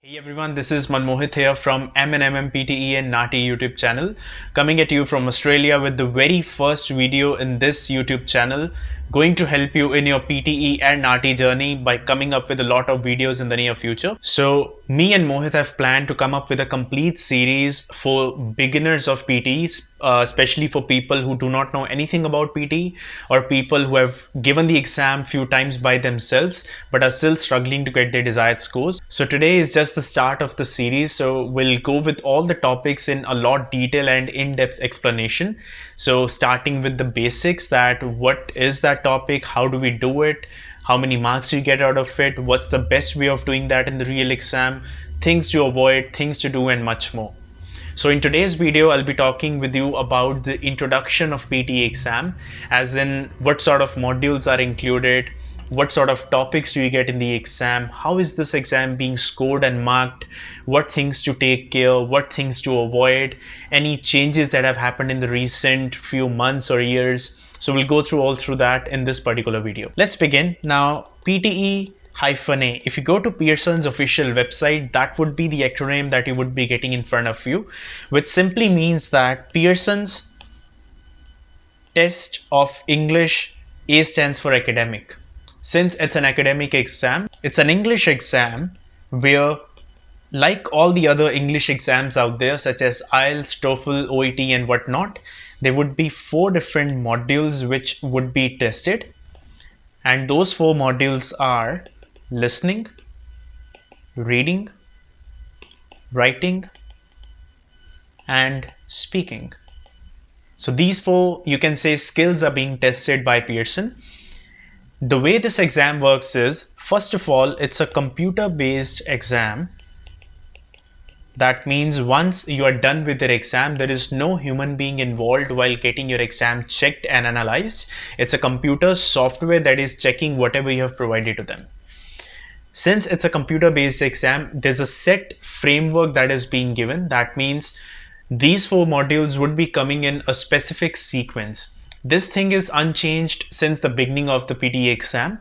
Hey everyone, this is Manmohit here from M&M PTE and Nati YouTube channel, coming at you from Australia with the very first video in this YouTube channel, going to help you in your PTE and Nati journey by coming up with a lot of videos in the near future. So me and Mohit have planned to come up with a complete series for beginners of PTEs, especially for people who do not know anything about PTE or people who have given the exam few times by themselves but are still struggling to get their desired scores. So today is just the start of the series, so we'll go with all the topics in a lot detail and in-depth explanation. So starting with the basics, that what is that topic, how do we do it, how many marks do you get out of it, what's the best way of doing that in the real exam, things to avoid, things to do, and much more. So in today's video, I'll be talking with you about the introduction of PTE exam, as in what sort of modules are included, what sort of topics do you get in the exam, how is this exam being scored and marked, what things to take care, what things to avoid, any changes that have happened in the recent few months or years. So we'll go through that in this particular video. Let's begin. Now, PTE-A, if you go to Pearson's official website, that would be the acronym that you would be getting in front of you, which simply means that Pearson's Test of English, A stands for academic. Since it's an academic exam, it's an English exam where, like all the other English exams out there, such as IELTS, TOEFL, OET, and whatnot, there would be 4 different modules which would be tested. And those 4 modules are listening, reading, writing, and speaking. So these 4, you can say, skills are being tested by Pearson. The way this exam works is, first of all, it's a computer-based exam. That means once you are done with your exam, there is no human being involved while getting your exam checked and analyzed. It's a computer software that is checking whatever you have provided to them. Since it's a computer-based exam, there's a set framework that is being given. That means these 4 modules would be coming in a specific sequence. This thing is unchanged since the beginning of the PTE exam.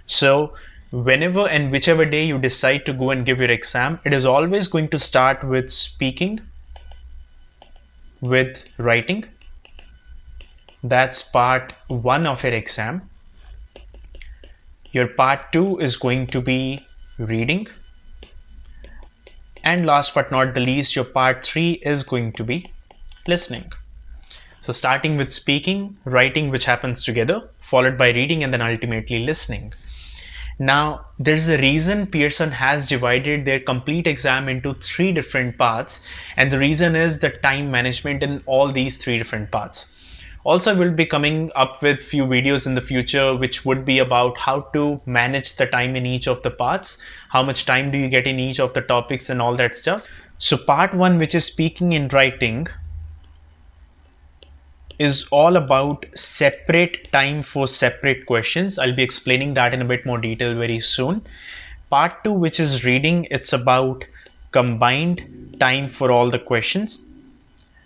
So whenever and whichever day you decide to go and give your exam, it is always going to start with speaking, with writing. That's part 1 of your exam. Your part 2 is going to be reading. And last but not the least, your part 3 is going to be listening. So starting with speaking, writing, which happens together, followed by reading, and then ultimately listening. Now, there's a reason Pearson has divided their complete exam into 3 different parts, and the reason is the time management in all these 3 different parts. Also, we'll be coming up with few videos in the future which would be about how to manage the time in each of the parts, how much time do you get in each of the topics and all that stuff. So part 1, which is speaking and writing, is all about separate time for separate questions. I'll be explaining that in a bit more detail very soon. Part 2, which is reading, it's about combined time for all the questions.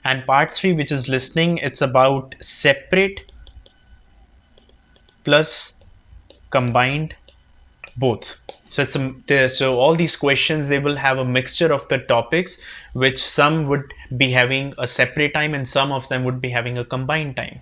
And part 3, which is listening, it's about separate plus combined both. So all these questions, they will have a mixture of the topics, which some would be having a separate time and some of them would be having a combined time.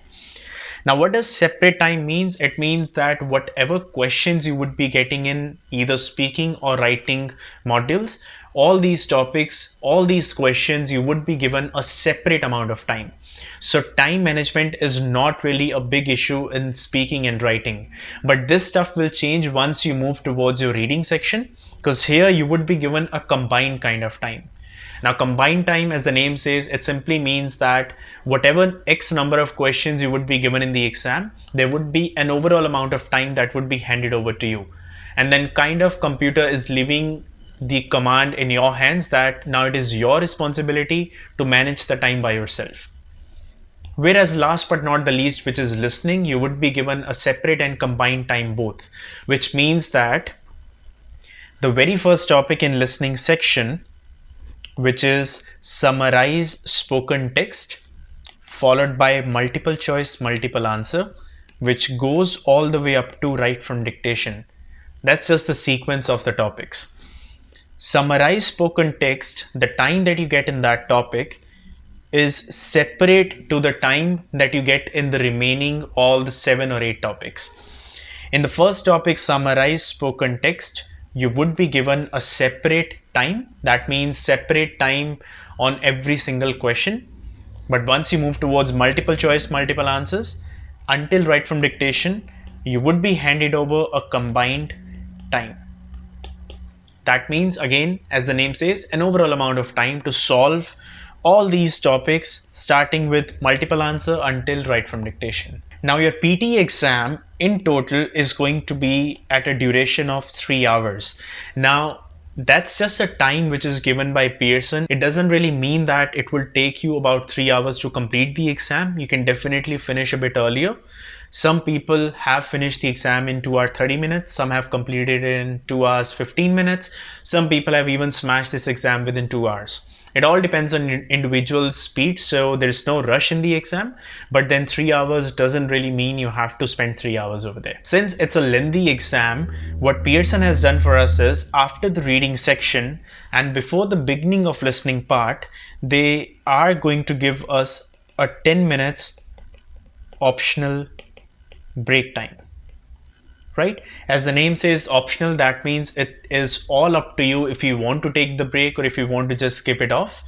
Now, what does separate time means? It means that whatever questions you would be getting in either speaking or writing modules, all these topics, all these questions, you would be given a separate amount of time. So time management is not really a big issue in speaking and writing, but this stuff will change once you move towards your reading section, because here you would be given a combined kind of time. Now, combined time, as the name says, it simply means that whatever X number of questions you would be given in the exam, there would be an overall amount of time that would be handed over to you. And then kind of computer is leaving the command in your hands that now it is your responsibility to manage the time by yourself. Whereas last but not the least, which is listening, you would be given a separate and combined time both, which means that the very first topic in listening section, which is summarize spoken text, followed by multiple choice, multiple answer, which goes all the way up to right from dictation. That's just the sequence of the topics. Summarize spoken text, the time that you get in that topic is separate to the time that you get in the remaining all the 7 or 8 topics. In the first topic, summarize spoken text, you would be given a separate time. That means separate time on every single question. But once you move towards multiple choice, multiple answers, until right from dictation, you would be handed over a combined time. That means, again, as the name says, an overall amount of time to solve all these topics, starting with multiple answer until right from dictation. Now, your PTE exam in total is going to be at a duration of 3 hours. Now, that's just a time which is given by Pearson. It doesn't really mean that it will take you about 3 hours to complete the exam. You can definitely finish a bit earlier. Some people have finished the exam in 2 hours 30 minutes. Some have completed it in 2 hours 15 minutes. Some people have even smashed this exam within 2 hours. It all depends on individual speed, so there's no rush in the exam, but then 3 hours doesn't really mean you have to spend 3 hours over there. Since it's a lengthy exam, what Pearson has done for us is, after the reading section and before the beginning of listening part, they are going to give us a 10 minutes optional break time. Right? As the name says, optional, that means it is all up to you if you want to take the break or if you want to just skip it off.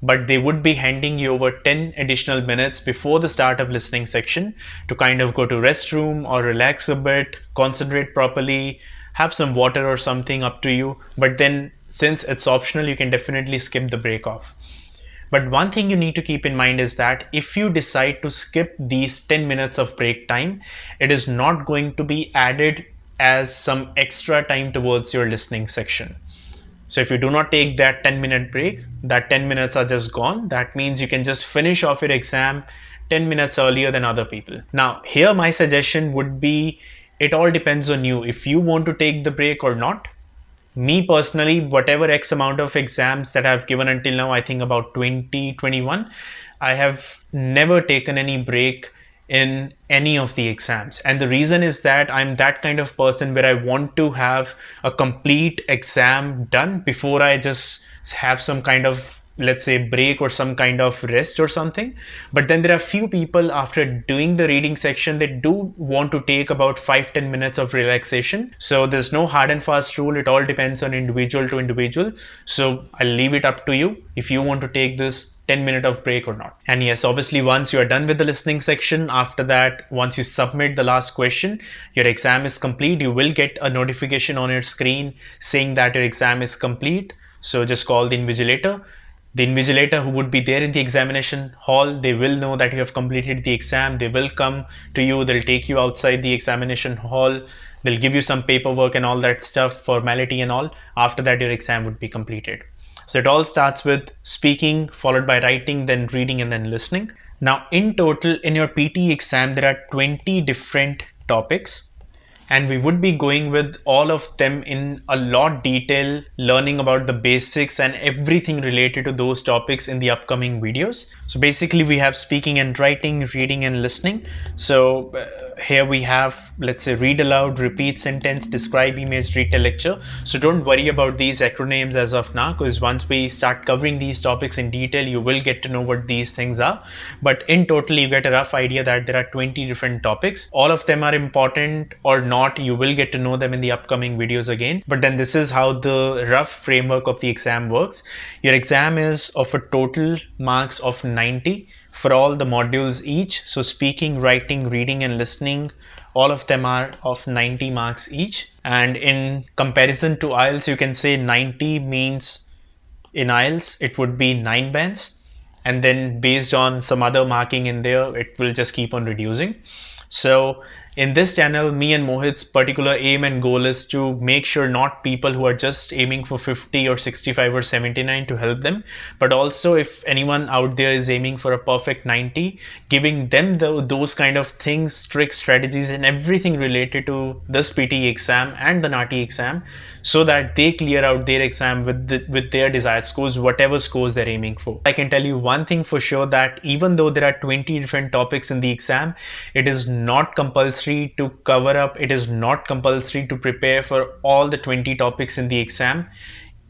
But they would be handing you over 10 additional minutes before the start of listening section to kind of go to restroom or relax a bit, concentrate properly, have some water or something, up to you. But then since it's optional, you can definitely skip the break off. But one thing you need to keep in mind is that if you decide to skip these 10 minutes of break time, it is not going to be added as some extra time towards your listening section. So if you do not take that 10-minute break, that 10 minutes are just gone. That means you can just finish off your exam 10 minutes earlier than other people. Now, here my suggestion would be, it all depends on you if you want to take the break or not. Me personally, whatever X amount of exams that I've given until now, I think about 20, 21, I have never taken any break in any of the exams. And the reason is that I'm that kind of person where I want to have a complete exam done before I just have some kind of, let's say, break or some kind of rest or something. But then there are few people, after doing the reading section, they do want to take about 5-10 minutes of relaxation. So there's no hard and fast rule. It all depends on individual to individual. So I'll leave it up to you if you want to take this 10-minute of break or not. And yes, obviously, once you are done with the listening section, after that, once you submit the last question, your exam is complete. You will get a notification on your screen saying that your exam is complete. So just call the invigilator. The invigilator who would be there in the examination hall, they will know that you have completed the exam. They will come to you. They'll take you outside the examination hall. They'll give you some paperwork and all that stuff, formality and all. After that, your exam would be completed. So it all starts with speaking, followed by writing, then reading, and then listening. Now, in total, in your PTE exam, there are 20 different topics. And we would be going with all of them in a lot detail, learning about the basics and everything related to those topics in the upcoming videos. So basically we have speaking and writing, reading and listening. So here we have, let's say, read aloud, repeat sentence, describe image, retell lecture. So don't worry about these acronyms as of now, because once we start covering these topics in detail, you will get to know what these things are. But in total, you get a rough idea that there are 20 different topics. All of them are important or not, you will get to know them in the upcoming videos again. But then this is how the rough framework of the exam works. Your exam is of a total marks of 90 for all the modules each. So speaking, writing, reading and listening, all of them are of 90 marks each. And in comparison to IELTS, you can say 90 means in IELTS it would be 9 bands, and then based on some other marking in there, it will just keep on reducing. So in this channel, me and Mohit's particular aim and goal is to make sure not people who are just aiming for 50 or 65 or 79 to help them, but also if anyone out there is aiming for a perfect 90, giving them those kind of things, tricks, strategies and everything related to this PTE exam and the NATI exam, so that they clear out their exam with their desired scores, whatever scores they're aiming for. I can tell you one thing for sure, that even though there are 20 different topics in the exam, it is not compulsory to cover up, it is not compulsory to prepare for all the 20 topics in the exam.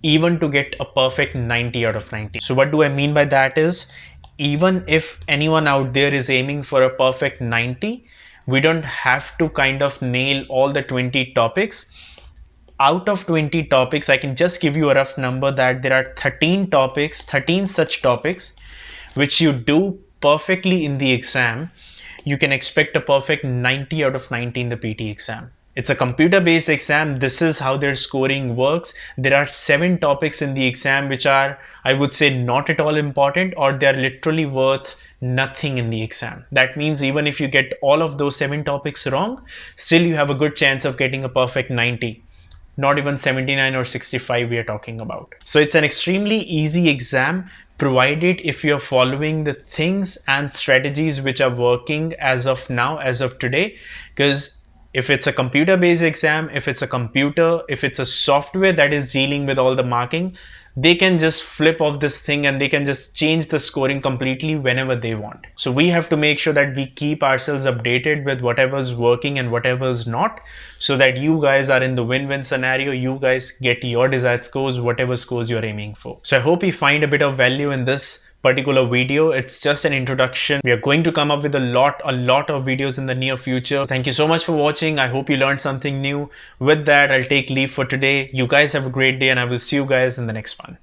even to get a perfect 90 out of 90. So what do I mean by that is, even if anyone out there is aiming for a perfect 90, we don't have to kind of nail all the 20 topics. Out of 20 topics, I can just give you a rough number that there are 13 topics, 13 such topics, which you do perfectly in the exam. You can expect a perfect 90 out of 90 in the PT exam. It's a computer-based exam. This is how their scoring works. There are 7 topics in the exam which are, I would say, not at all important, or they're literally worth nothing in the exam. That means even if you get all of those 7 topics wrong, still you have a good chance of getting a perfect 90. Not even 79 or 65 we are talking about. So it's an extremely easy exam, provided if you're following the things and strategies which are working as of now, as of today. Because if it's a computer based exam, if it's a computer, if it's a software that is dealing with all the marking, they can just flip off this thing and they can just change the scoring completely whenever they want. So we have to make sure that we keep ourselves updated with whatever's working and whatever's not, so that you guys are in the win-win scenario. You guys get your desired scores, whatever scores you're aiming for. So I hope you find a bit of value in this particular video. It's just an introduction. We are going to come up with a lot of videos in the near future. Thank you so much for watching. I hope you learned something new. With that, I'll take leave for today. You guys have a great day and I will see you guys in the next one.